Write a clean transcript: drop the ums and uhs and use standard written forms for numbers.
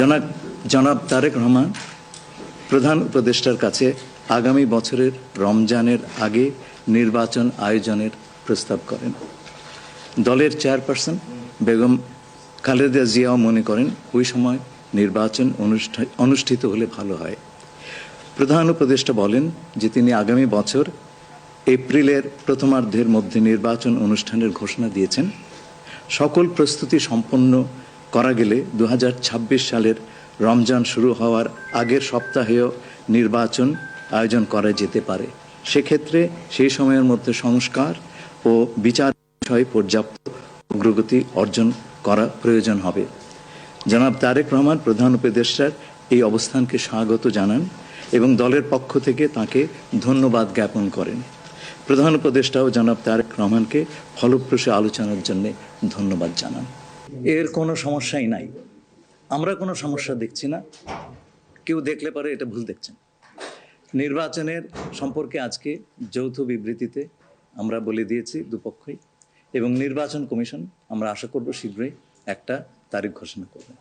জনাব জনাব তারেক রহমান প্রধান উপদেষ্টার কাছে আগামী বছরের রমজানের আগে নির্বাচন আয়োজনের প্রস্তাব করেন। দলের চেয়ারপারসন বেগম খালেদা জিয়াও মনে করেন ওই সময় নির্বাচন অনুষ্ঠিত হলে ভালো হয়। প্রধান উপদেষ্টা বলেন যে তিনি আগামী বছর এপ্রিলের প্রথমার্ধের মধ্যে নির্বাচন অনুষ্ঠানের ঘোষণা দিয়েছেন। সকল প্রস্তুতি সম্পন্ন করা গেলে 2026 সালের রমজান শুরু হওয়ার আগের সপ্তাহেও নির্বাচন আয়োজন করা যেতে পারে। সেক্ষেত্রে সেই সময়ের মধ্যে সংস্কার ও বিচার বিষয়ে পর্যাপ্ত অগ্রগতি অর্জন করা প্রয়োজন হবে। জনাব তারেক রহমান প্রধান উপদেষ্টার এই অবস্থানকে স্বাগত জানান এবং দলের পক্ষ থেকে তাকে ধন্যবাদ জ্ঞাপন করেন। প্রধান উপদেষ্টাও জনাব তারেক রহমানকে ফলপ্রসূ আলোচনার জন্য ধন্যবাদ জানান। এর কোনো সমস্যাই নাই, আমরা কোনো সমস্যা দেখছি না। কেউ দেখলে পরে এটা ভুল দেখছেন। নির্বাচনের সম্পর্কে আজকে যৌথ বিবৃতিতে আমরা বলে দিয়েছি দুপক্ষই, এবং নির্বাচন কমিশন আমরা আশা করব শীঘ্রই একটা তারিখ ঘোষণা করবে।